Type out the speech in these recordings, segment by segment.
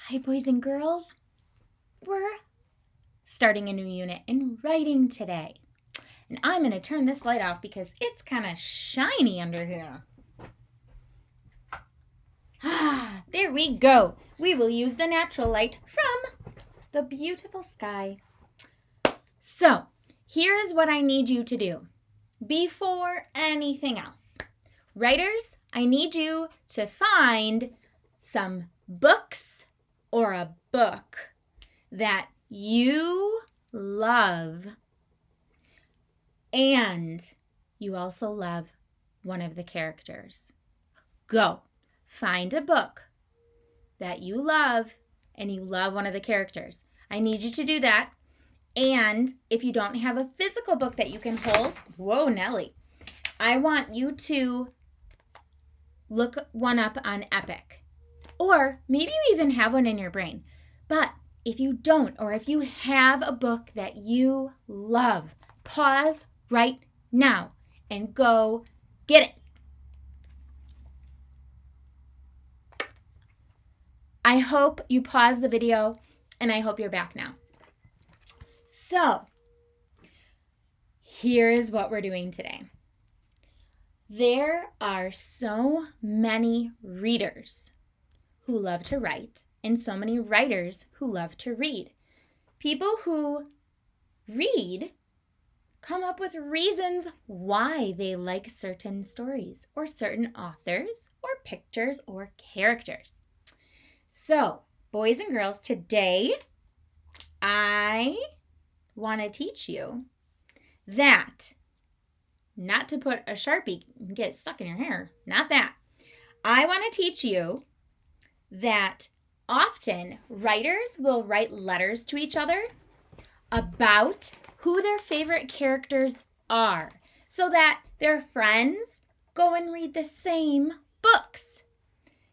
Hi, boys and girls. We're starting a new unit in writing today. And I'm going to turn this light off because it's kind of shiny under here. There we go. We will use the natural light from the beautiful sky. So, here is what I need you to do before anything else. Writers, I need you to find some books or a book that you love and you also love one of the characters. Go. Find a book that you love and you love one of the characters. I need you to do that. And if you don't have a physical book that you can hold, whoa, Nellie, I want you to look one up on Epic. Or maybe you even have one in your brain. But if you don't, or if you have a book that you love, pause right now and go get it. I hope you paused the video and I hope you're back now. So, here is what we're doing today. There are so many readers who love to write and so many writers who love to read. People who read come up with reasons why they like certain stories or certain authors or pictures or characters. So, boys and girls, today I want to teach you that not to put a Sharpie and get stuck in your hair. Not that. I want to teach you that often writers will write letters to each other about who their favorite characters are so that their friends go and read the same books.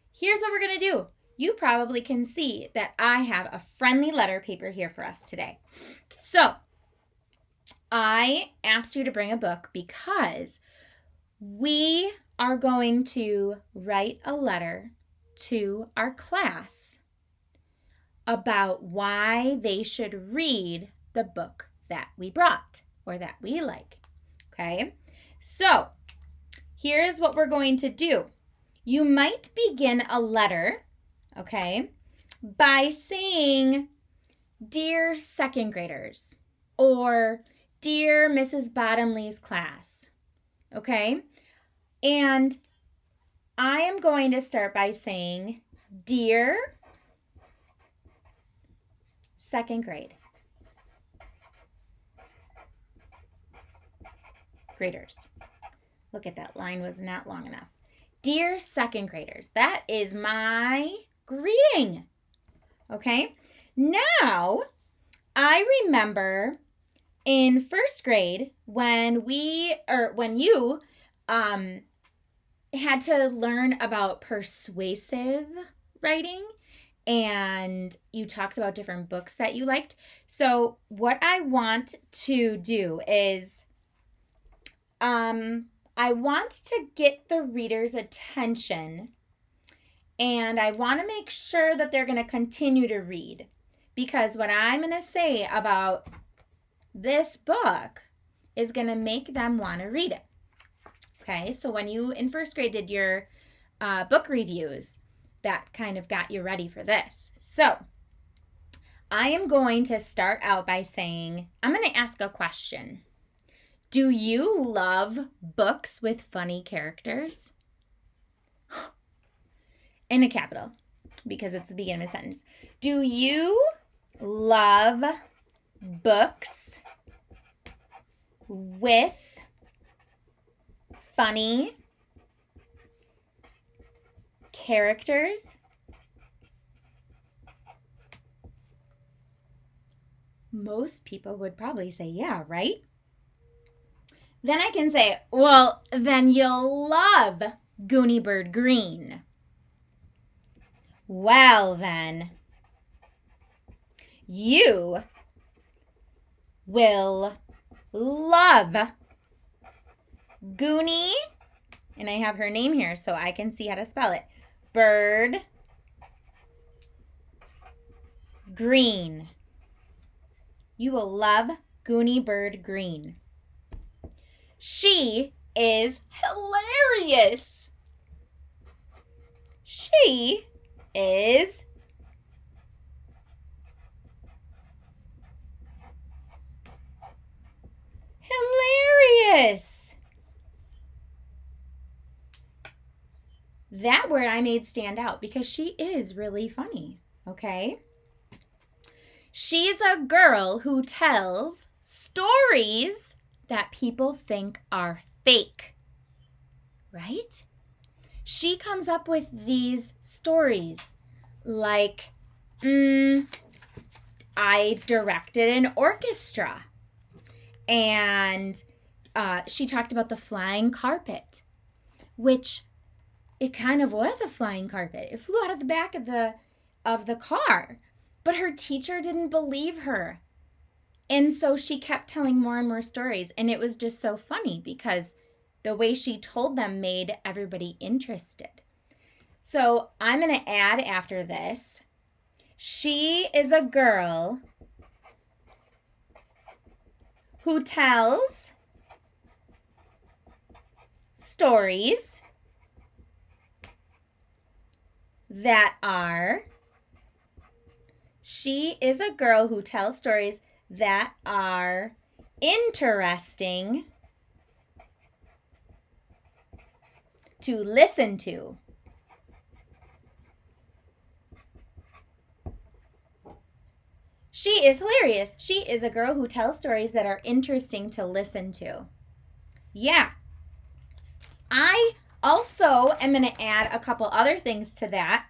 Here's what we're going to do. You probably can see that I have a friendly letter paper here for us today. So, I asked you to bring a book because we are going to write a letter to our class about why they should read the book that we brought or that we like. Okay? So, here is what we're going to do. You might begin a letter, okay, by saying, "Dear second graders," or "Dear Mrs. Bottomley's class," okay? And I am going to start by saying, "Dear second grade graders." Look at that, line was not long enough. Dear second graders, that is my greeting, okay? Now, I remember in first grade when you had to learn about persuasive writing and you talked about different books that you liked. So what I want to do is I want to get the reader's attention and I want to make sure that they're going to continue to read because what I'm going to say about this book is going to make them want to read it. Okay, so when you in first grade did your book reviews, that kind of got you ready for this. So I am going to start out by saying, I'm going to ask a question. Do you love books with funny characters? In a capital, because it's the beginning of a sentence. Do you love books with funny characters? Most people would probably say yeah, right? Then I can say, well, then you'll love Goonie Bird Green. Well, then you will love Goonie, and I have her name here so I can see how to spell it. Bird Green. You will love Goonie Bird Green. She is hilarious. She is hilarious. That word I made stand out because she is really funny, okay? She's a girl who tells stories that people think are fake, right? She comes up with these stories like, I directed an orchestra, and she talked about the flying carpet, which it kind of was a flying carpet. It flew out of the back of the car, but her teacher didn't believe her. And so she kept telling more and more stories, and it was just so funny because the way she told them made everybody interested. So I'm going to add after this, she is a girl who tells stories that are interesting to listen to. She is hilarious. She is a girl who tells stories that are interesting to listen to. Yeah. I also am going to add a couple other things to that.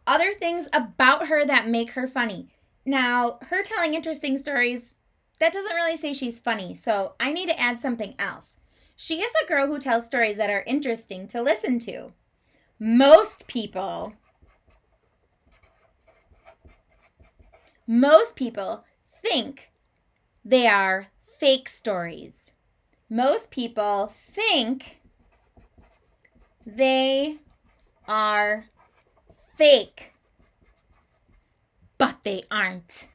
Other things about her that make her funny. Now, her telling interesting stories, that doesn't really say she's funny, so I need to add something else. She is a girl who tells stories that are interesting to listen to. Most people think they are fake stories. Most people think they are fake, but they aren't.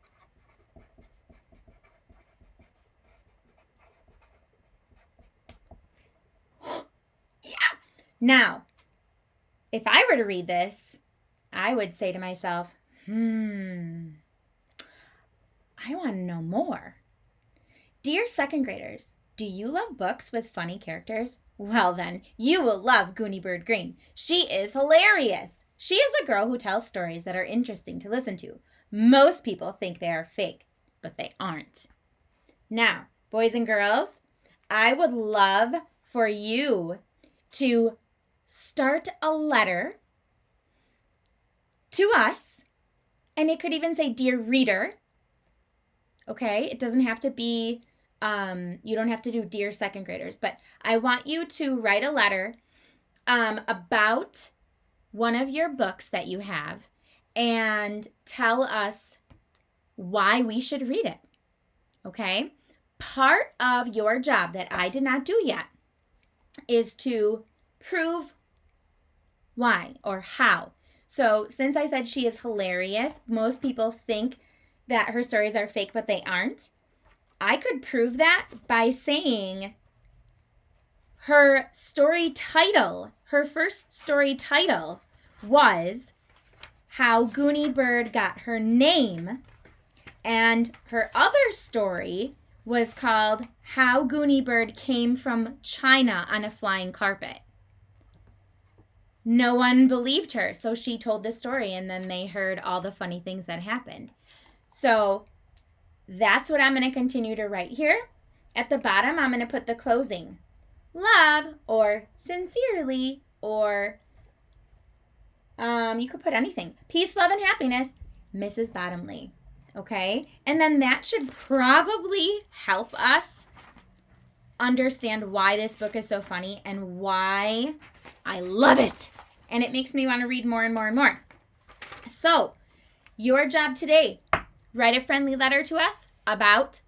Yeah. Now, if I were to read this, I would say to myself, I want to know more. Dear second graders, do you love books with funny characters? Well then, you will love Goonie Bird Green. She is hilarious. She is a girl who tells stories that are interesting to listen to. Most people think they are fake, but they aren't. Now, boys and girls, I would love for you to start a letter to us, and it could even say, Dear Reader. Okay, it doesn't have to be, you don't have to do Dear Second Graders, but I want you to write a letter about one of your books that you have and tell us why we should read it. Okay? Part of your job that I did not do yet is to prove why or how. So since I said she is hilarious, most people think that her stories are fake, but they aren't. I could prove that by saying her story title, her first story title was How Goonie Bird Got Her Name, and her other story was called How Goonie Bird Came from China on a Flying Carpet. No one believed her, so she told the story, and then they heard all the funny things that happened. So that's what I'm going to continue to write here. At the bottom, I'm going to put the closing. Love, or sincerely, or you could put anything. Peace, love, and happiness, Mrs. Bottomley. Okay? And then that should probably help us understand why this book is so funny and why I love it. And it makes me want to read more and more and more. So, your job today, write a friendly letter to us about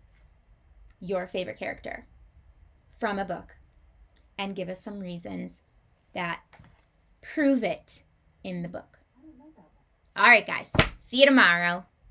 your favorite character from a book and give us some reasons that prove it in the book. All right, guys. See you tomorrow.